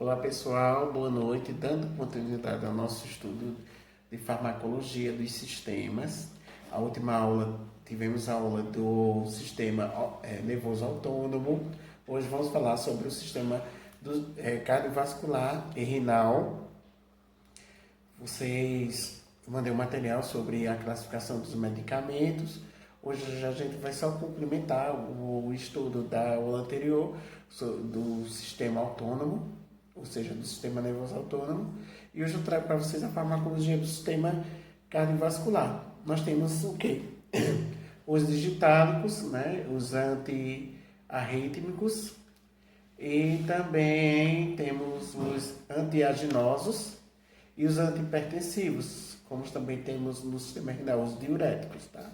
Olá pessoal, boa noite. Dando continuidade ao nosso estudo de farmacologia dos sistemas. A última aula tivemos a aula do sistema nervoso autônomo. Hoje vamos falar sobre o sistema cardiovascular e renal. Eu mandei um material sobre a classificação dos medicamentos. Hoje a gente vai só complementar o estudo da aula anterior do sistema autônomo, ou seja, do sistema nervoso autônomo. E hoje eu trago para vocês a farmacologia do sistema cardiovascular. Nós temos o quê? Os digitálicos, né? Os antiarrítmicos, e também temos os antiaginosos e os antihipertensivos, como também temos no sistema renal os diuréticos, tá?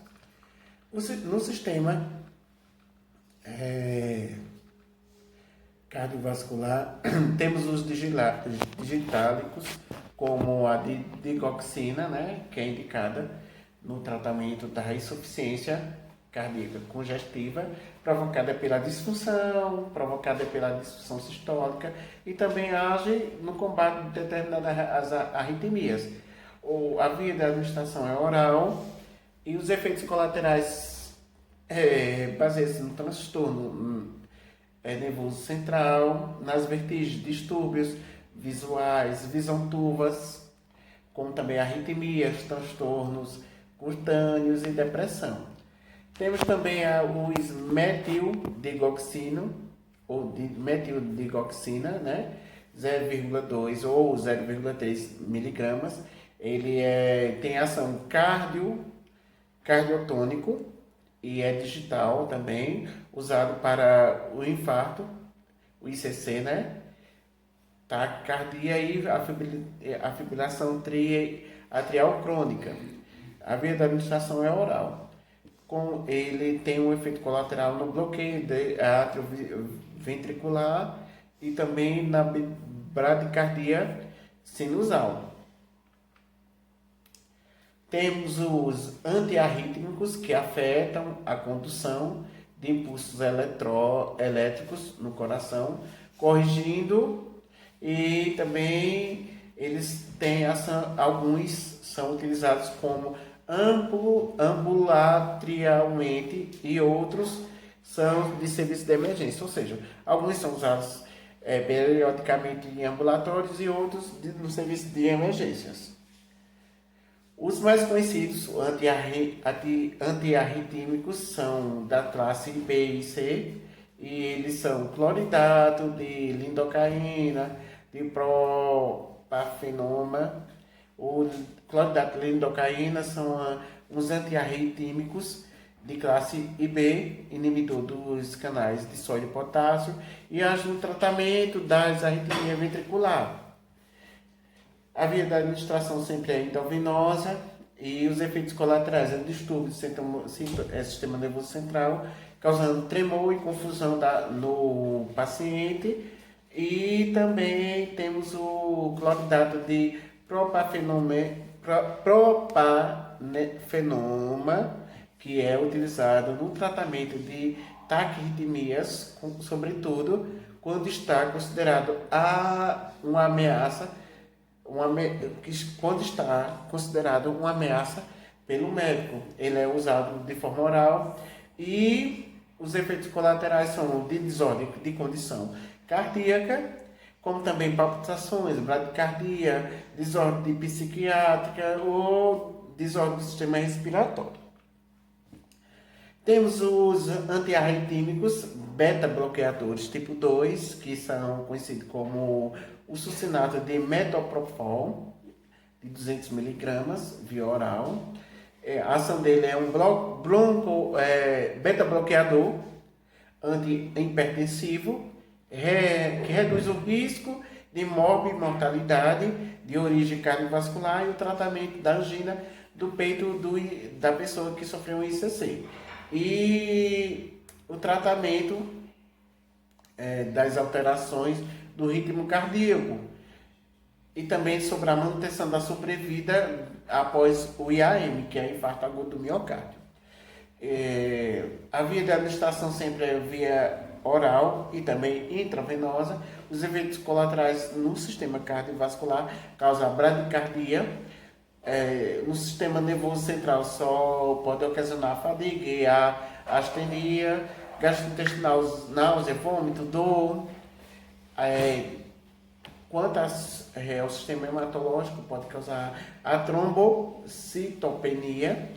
No sistema cardiovascular, temos os digitálicos, como a digoxina, né, que é indicada no tratamento da insuficiência cardíaca congestiva, provocada pela disfunção sistólica, e também age no combate de determinadas arritmias. A via de administração é oral, e os efeitos colaterais baseiam-se no transtorno nervoso central, nas vertigens, distúrbios visuais, visão turvas, como também arritmias, transtornos cutâneos e depressão. Temos também os metildigoxina, né? 0,2 ou 0,3 miligramas. Ele tem ação cardiotônico e é digital também, usado para o infarto, o ICC, né? Taquicardia e a fibrilação atrial crônica. A via da administração é oral. Ele tem um efeito colateral no bloqueio atrioventricular e também na bradicardia sinusal. Temos os antiarrítmicos, que afetam a condução de impulsos elétricos no coração, corrigindo, e também eles têm alguns são utilizados como ambulatorialmente e outros são de serviço de emergência, ou seja, alguns são usados periodicamente em ambulatórios e outros no serviço de emergências. Os mais conhecidos antiarritmicos são da classe B e C, e eles são cloridato de lidocaína, de propafenona. O cloridato de lidocaína são os antiarritmicos de classe IB, inibidor dos canais de sódio e potássio, e age no tratamento das arritmias ventricular. A via da administração sempre é endovenosa, e os efeitos colaterais é distúrbio do sistema nervoso central, causando tremor e confusão no paciente. E também temos o cloridato de propafenona, que é utilizado no tratamento de taquiarritmias, sobretudo quando está considerado uma ameaça pelo médico. Ele é usado de forma oral, e os efeitos colaterais são de desordem de condição cardíaca, como também palpitações, bradicardia, desordem psiquiátrica ou desordem do sistema respiratório. Temos os antiarritmicos beta-bloqueadores tipo 2, que são conhecidos como o succinato de metoprolol, de 200 mg, via oral. A ação dele é um beta-bloqueador antihipertensivo, que reduz o risco de mortalidade de origem cardiovascular e o tratamento da angina do peito da pessoa que sofreu um ICC. E o tratamento das alterações do ritmo cardíaco, e também sobre a manutenção da sobrevida após o IAM, que é infarto agudo do miocárdio. A via de administração sempre é via oral e também intravenosa. Os efeitos colaterais no sistema cardiovascular causam bradicardia. No sistema nervoso central só pode ocasionar fadiga e a astenia, gastrointestinal, náusea, vômito, dor. Quanto ao sistema hematológico, pode causar a trombocitopenia.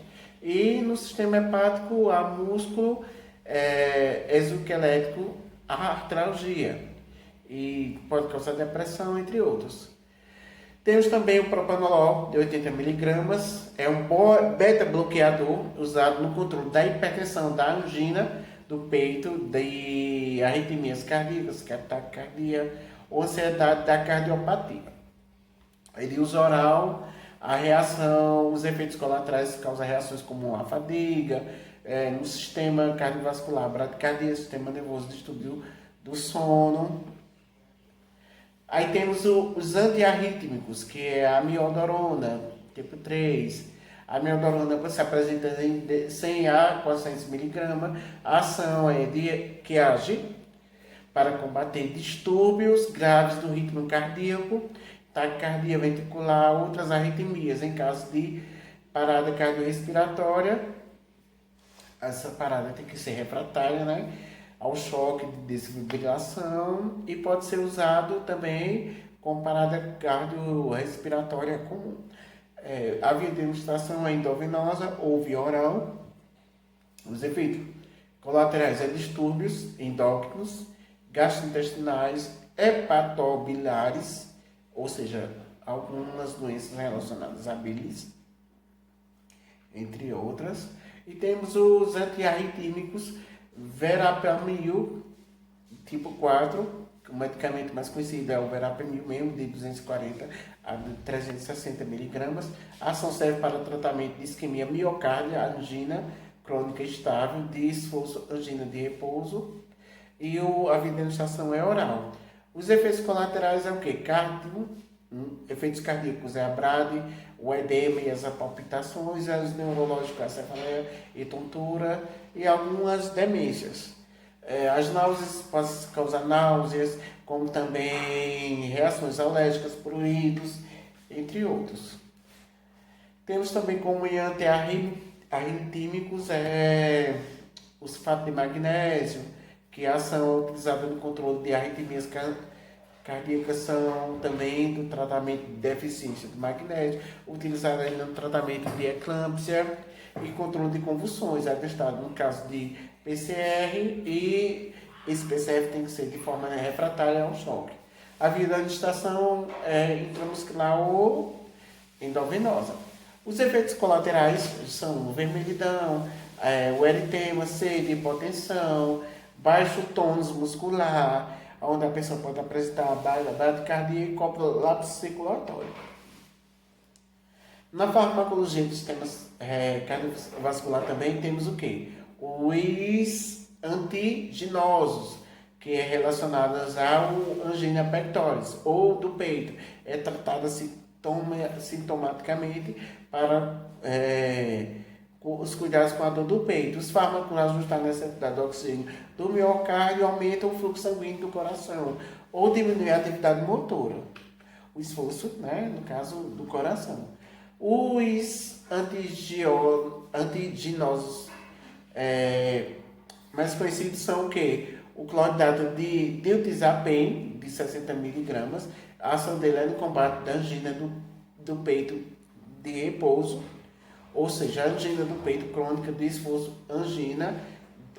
E no sistema hepático, a músculo exoesquelético, a artralgia. E pode causar depressão, entre outros. Temos também o propanolol, de 80 mg. É um beta-bloqueador usado no controle da hipertensão, da angina do peito, de arritmias cardíacas, taquicardia ou ansiedade da cardiopatia. Ele usa oral, a reação, os efeitos colaterais causam reações como a fadiga, no sistema cardiovascular, bradicardia, sistema nervoso, distúrbio do sono. Aí temos os antiarrítmicos, que é a amiodarona, tipo 3. A amiodarona se apresenta em 100 a 400 mg. A ação é que age para combater distúrbios graves do ritmo cardíaco, taquicardia ventricular, outras arritmias. Em caso de parada cardiorrespiratória, essa parada tem que ser refratária, né, ao choque de desfibrilação, e pode ser usado também com parada cardiorrespiratória comum. A via de administração é endovenosa ou via oral. Os efeitos colaterais distúrbios endócrinos, gastrointestinais, hepatobiliares, ou seja, algumas doenças relacionadas à bilis, entre outras. E temos os antiarritmicos, verapamil, tipo 4, o medicamento mais conhecido é o verapamil mesmo, de 240 a 360 mg. A ação serve para tratamento de isquemia miocárdia, angina crônica estável, de esforço, angina de repouso, e a via de administração é oral. Os efeitos colaterais é o quê? Efeitos cardíacos é a brade, o edema e as palpitações, os neurológicos, a cefaleia e tontura, e algumas demências. As náuseas podem causar náuseas, como também reações alérgicas, pruridos, entre outros. Temos também como antiarritmicos o sulfato de magnésio, que a ação utilizada no controle de arritmias cardíacas são também do tratamento de deficiência de magnésio, utilizada ainda no tratamento de eclâmpsia e controle de convulsões, é testado no caso de PCR, e esse PCR tem que ser de forma refratária ao choque. A via de administração é intramuscular ou endovenosa. Os efeitos colaterais são vermelhidão, o eritema, sede, hipotensão, baixo tônus muscular, onde a pessoa pode apresentar bradicardia e colapso circulatório. Na farmacologia do sistema cardiovascular também temos o quê? Os antiginosos, que é relacionados ao angina pectoris ou do peito. É tratada sintomaticamente para os cuidados com a dor do peito. Os fármacos ajustam a necessidade de oxigênio do miocárdio, aumentam o fluxo sanguíneo do coração ou diminuem a atividade motora, o esforço, né, no caso do coração. Os antiginosos mais conhecidos são o quê? O cloridrato de diltiazepam, de 60 mg. A ação dele é no combate da angina do peito de repouso, ou seja, a angina do peito crônica de esforço, angina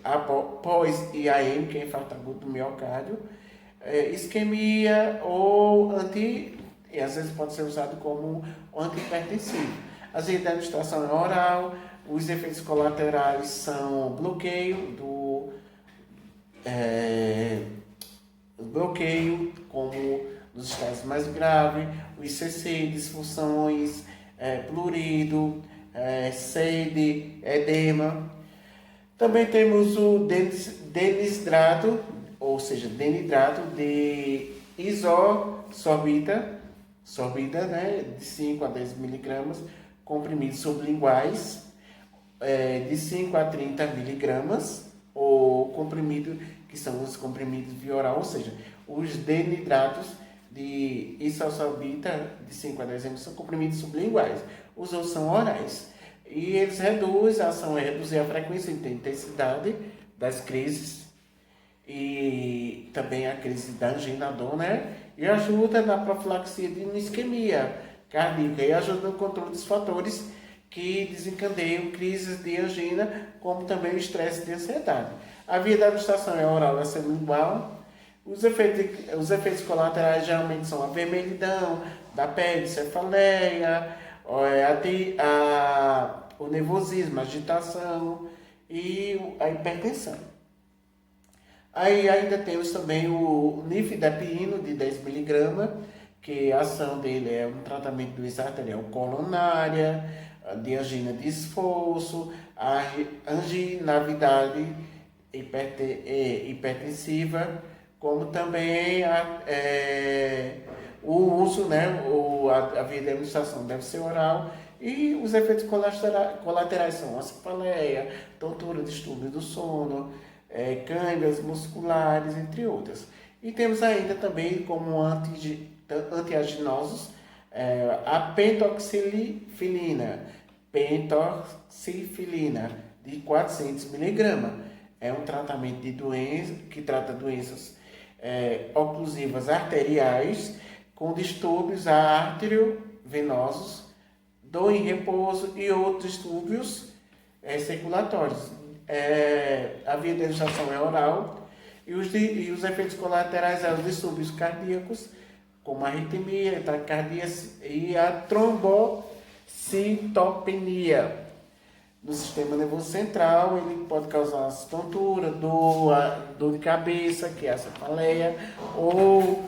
após IAM, que é infarto agudo do miocárdio, isquemia ou e às vezes pode ser usado como antihipertensivo. A via de administração é oral. Os efeitos colaterais são bloqueio como nos estágios mais graves, o ICC, disfunções, plurido, sede, edema. Também temos o denidrato, ou seja, denidrato de isosorbida, né, de 5 a 10 mg, comprimidos sublinguais, de 5 a 30 mg, ou comprimido, que são os comprimidos via oral, ou seja, os denidratos de isalsabita de 5 a 10 mg são comprimidos sublinguais. Os outros são orais. E eles reduzem, a ação é reduzir a frequência e a intensidade das crises e também a crise da angina dor, né? E ajuda na profilaxia de isquemia cardíaca e ajuda no controle dos fatores que desencadeiam crises de angina, como também o estresse e a ansiedade. A via da administração é oral, é sublingual. Os efeitos colaterais geralmente são a vermelhidão da pele, cefaleia, o nervosismo, a agitação e a hipertensão. Aí ainda temos também o nifedipino de 10 mg, que a ação dele é um tratamento de doença arterial coronária, de angina de esforço, a anginavidade hipertensiva, como também o uso, né, a via de administração deve ser oral, e os efeitos colaterais são a cefaleia, tontura, distúrbio do sono, câimbras musculares, entre outras. E temos ainda também como antiaginosos a pentoxifilina de 400 mg. É um tratamento de doença que trata doenças oclusivas arteriais com distúrbios arteriovenosos, dor em repouso e outros distúrbios circulatórios. A via de administração é oral e os efeitos colaterais são os distúrbios cardíacos, como a arritmia, a taquicardia e a trombocitopenia. No sistema nervoso central, ele pode causar tontura, dor de cabeça, que é a cefaleia, ou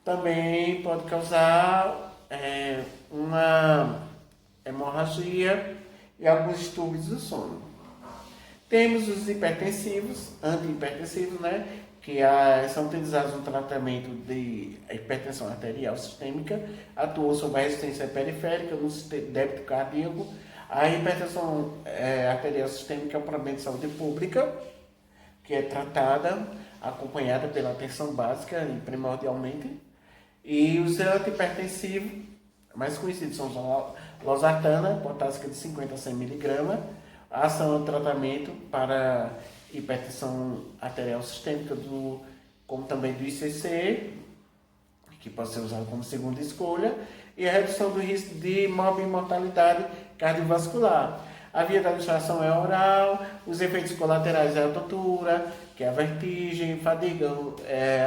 também pode causar uma hemorragia e alguns distúrbios do sono. Temos os hipertensivos, antihipertensivos, né, que são utilizados no tratamento de hipertensão arterial sistêmica, atuam sobre a resistência periférica no débito cardíaco. A hipertensão arterial sistêmica é um problema de saúde pública, que é tratada, acompanhada pela atenção básica, primordialmente. E os antihipertensivos, mais conhecidos, são losartana, potássica de 50 a 100 mg, a ação do tratamento para hipertensão arterial sistêmica, como também do ICC, que pode ser usado como segunda escolha, e a redução do risco de morbimortalidade cardiovascular. A via da administração é oral, os efeitos colaterais é a tontura, que é a vertigem, fadiga,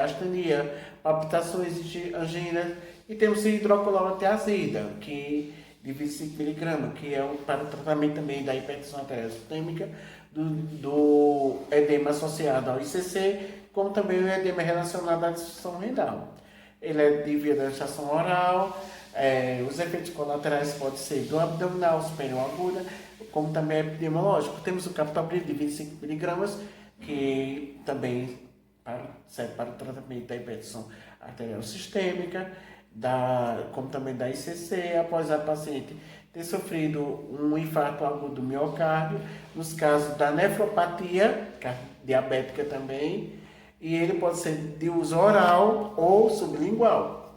astenia, palpitações de angina, e temos hidroclorotiazida, de 25 mg, que é para o tratamento também da hipertensão arterial sistêmica, do edema associado ao ICC, como também o edema relacionado à disfunção renal. Ele é de via da administração oral. Os efeitos colaterais podem ser do abdominal, superior aguda, como também epidemiológico. Temos o captopril de 25 mg, que também serve para o tratamento da hipertensão arterial sistêmica, como também da ICC, após a paciente ter sofrido um infarto agudo do miocárdio, nos casos da nefropatia diabética também, e ele pode ser de uso oral ou sublingual.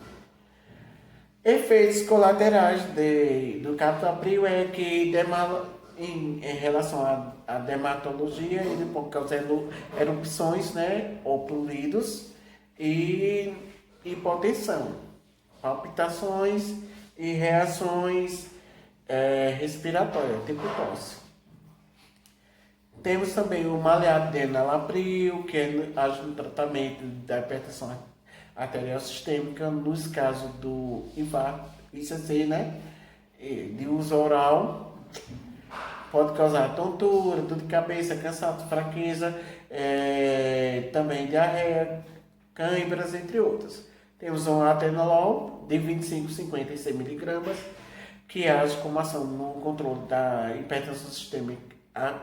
Efeitos colaterais do captopril é que em relação à dermatologia, ele pode causar erupções, né, ou pruridos, e hipotensão, palpitações e reações respiratórias, tipo tosse. Temos também o maleato de enalapril, que ajuda no tratamento da hipertensão arterial sistêmica, nos casos do infarto, ICC, né, de uso oral. Pode causar tontura, dor de cabeça, cansaço, fraqueza, também diarreia, câimbras, entre outras. Temos um atenolol de 25, 50 e 100 mg, que age como ação no controle da hipertensão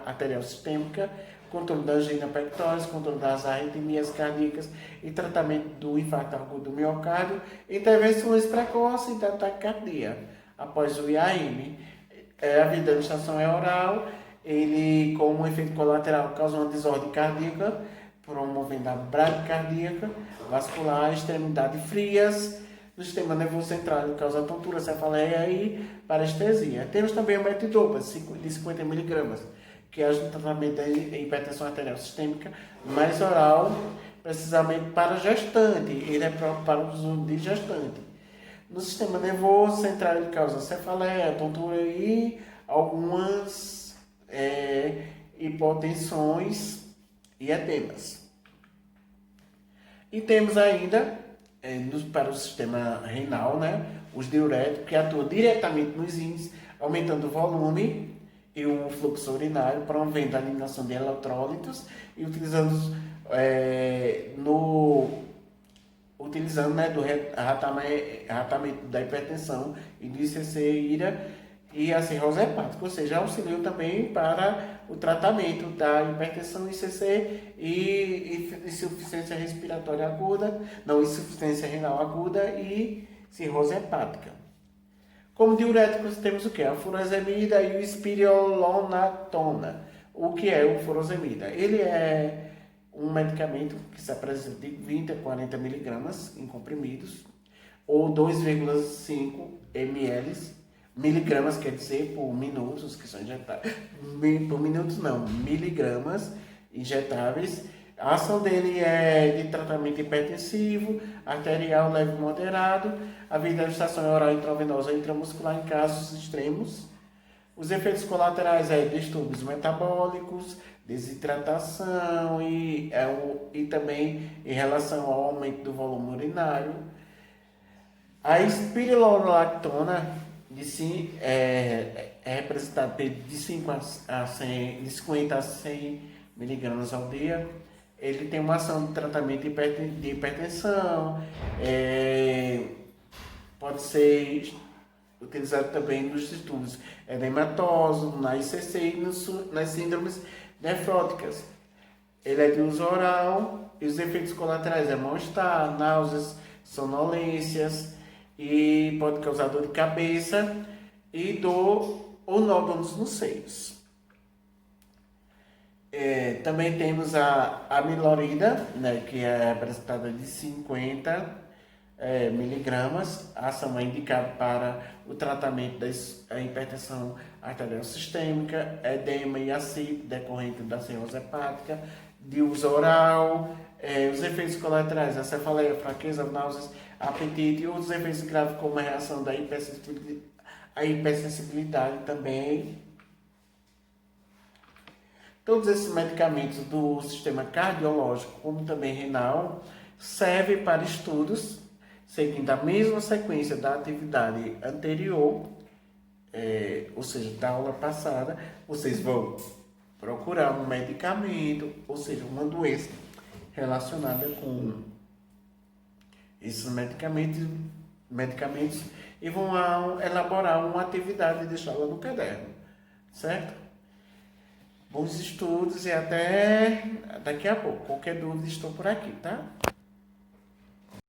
arterial sistêmica, controle da angina pectoris, controle das arritmias cardíacas e tratamento do infarto agudo do miocárdio, intervenções precoces da taquicardia após o IAM. A via da administração é oral, ele, como efeito colateral, causa uma desordem cardíaca, promovendo a bradicardia vascular, extremidade frias, no sistema nervoso central, que causa tontura, cefaleia e parestesia. Temos também o metidopa, de 50 mg, que ajuda no tratamento da hipertensão arterial sistêmica, mais oral, precisamente para gestante. Ele é próprio para o uso de gestante. No sistema nervoso central, ele causa cefaleia, tontura e algumas hipotensões e edemas. E temos ainda, para o sistema renal, né, os diuréticos, que atuam diretamente nos rins, aumentando o volume e o fluxo urinário, promovendo a eliminação de eletrólitos e utilizando do tratamento da hipertensão e do ICC-IRA e a cirrose hepática, ou seja, auxiliou também para o tratamento da hipertensão ICC e insuficiência respiratória aguda, insuficiência renal aguda e cirrose hepática. Como diuréticos temos o que? A furosemida e o espirulonatona. O que é o furosemida? Ele é um medicamento que se apresenta de 20 a 40 mg em comprimidos, ou 2,5 miligramas, quer dizer, por minutos, que são injetáveis. Por minutos não, miligramas injetáveis. A ação dele é de tratamento hipertensivo, arterial leve e moderado. A administração oral intravenosa ou intramuscular em casos extremos. Os efeitos colaterais distúrbios metabólicos, desidratação e também em relação ao aumento do volume urinário. A espirulonatona é representada de 50 a 100 miligramas ao dia. Ele tem uma ação de tratamento de hipertensão, pode ser utilizado também nos distúrbios edematosos, na ICC e nas síndromes nefróticas. Ele é de uso oral e os efeitos colaterais é mal-estar, náuseas, sonolências e pode causar dor de cabeça e dor ou nódulos nos seios. Também temos a amilorida, né, que é apresentada de 50 miligramas. A ação é indicada para o tratamento da hipertensão arterial sistêmica, edema e ascite decorrente da cirrose hepática, de uso oral. Os efeitos colaterais, a cefaleia, fraqueza, náuseas, apetite e outros efeitos graves como a reação da hipersensibilidade também. Todos esses medicamentos do sistema cardiológico, como também renal, servem para estudos seguindo a mesma sequência da atividade anterior, ou seja, da aula passada. Vocês vão procurar um medicamento, ou seja, uma doença relacionada com esses medicamentos e vão elaborar uma atividade e deixá-la no caderno, certo? Bons estudos e até daqui a pouco. Qualquer dúvida, estou por aqui, tá?